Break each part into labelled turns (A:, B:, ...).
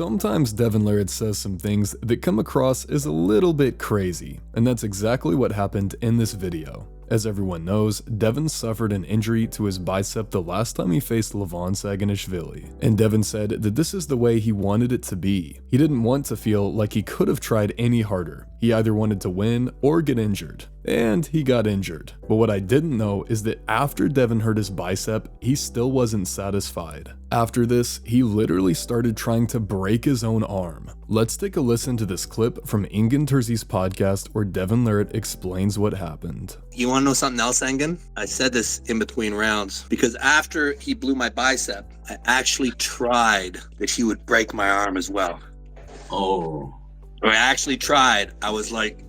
A: Sometimes Devon Larratt says some things that come across as a little bit crazy, and that's exactly what happened in this video. As everyone knows, Devon suffered an injury to his bicep the last time he faced Levan Saginashvili, and Devon said that this is the way he wanted it to be. He didn't want to feel like he could have tried any harder. He either wanted to win or get injured. And he got injured. But what I didn't know is that after Devon hurt his bicep, he still wasn't satisfied. After this, he literally started trying to break his own arm. Let's take a listen to this clip from Engin Terzi's podcast where Devon Larratt explains what happened.
B: You want to know something else, Engin? I said this in between rounds because after he blew my bicep, I actually tried that he would break my arm as well.
C: Oh.
B: I actually tried. I was like,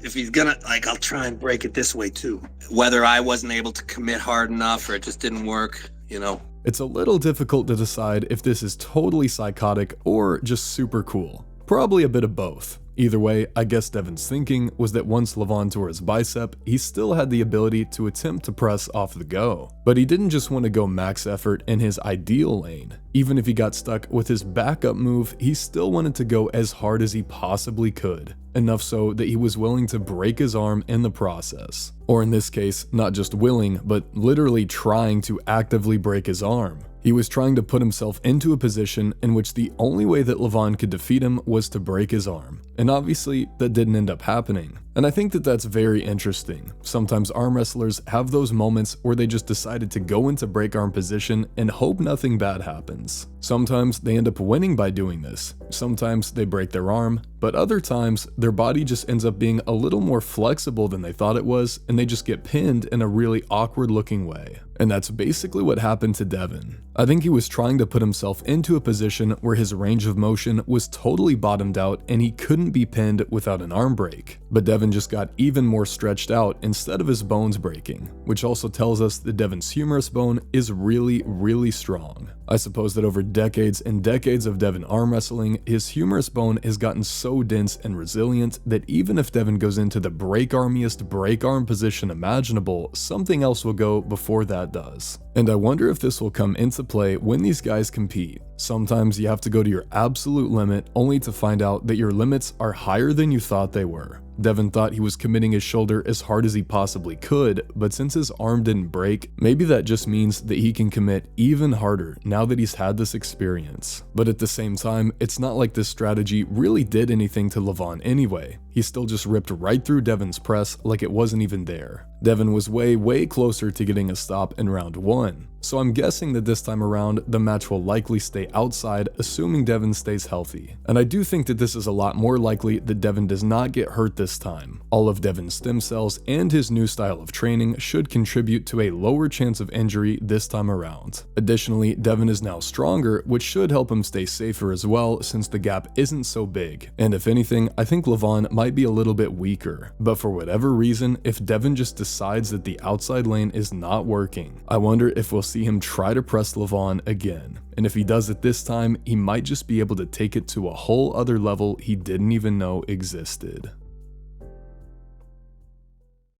B: if he's gonna, I'll try and break it this way too. Whether I wasn't able to commit hard enough or it just didn't work, you know.
A: It's a little difficult to decide if this is totally psychotic or just super cool. Probably a bit of both. Either way, I guess Devon's thinking was that once Levan tore his bicep, he still had the ability to attempt to press off the go. But he didn't just want to go max effort in his ideal lane. Even if he got stuck with his backup move, he still wanted to go as hard as he possibly could. Enough so that he was willing to break his arm in the process. Or in this case, not just willing, but literally trying to actively break his arm. He was trying to put himself into a position in which the only way that Levan could defeat him was to break his arm. And obviously, that didn't end up happening. And I think that that's very interesting. Sometimes arm wrestlers have those moments where they just decided to go into break arm position and hope nothing bad happens. Sometimes they end up winning by doing this. Sometimes they break their arm, but other times their body just ends up being a little more flexible than they thought it was, and they just get pinned in a really awkward looking way. And that's basically what happened to Devon. I think he was trying to put himself into a position where his range of motion was totally bottomed out and he couldn't be pinned without an arm break. But Devon just got even more stretched out instead of his bones breaking, which also tells us that Devon's humerus bone is really strong. I suppose that over decades and decades of Devon arm wrestling, his humerus bone has gotten so dense and resilient that even if Devon goes into the break armiest break arm position imaginable, something else will go before that does. And I wonder if this will come into play when these guys compete. Sometimes you have to go to your absolute limit only to find out that your limits are higher than you thought they were. Devon thought he was committing his shoulder as hard as he possibly could, but since his arm didn't break, maybe that just means that he can commit even harder now that he's had this experience. But at the same time, it's not like this strategy really did anything to Levan anyway. He still just ripped right through Devon's press like it wasn't even there. Devon was way closer to getting a stop in round 1. So I'm guessing that this time around, the match will likely stay outside, assuming Devon stays healthy. And I do think that this is a lot more likely that Devon does not get hurt this time. All of Devon's stem cells and his new style of training should contribute to a lower chance of injury this time around. Additionally, Devon is now stronger, which should help him stay safer as well since the gap isn't so big. And if anything, I think Levan might be a little bit weaker. But for whatever reason, if Devon just decides that the outside lane is not working, I wonder if we'll see him try to press Levan again. And if he does it this time, he might just be able to take it to a whole other level he didn't even know existed.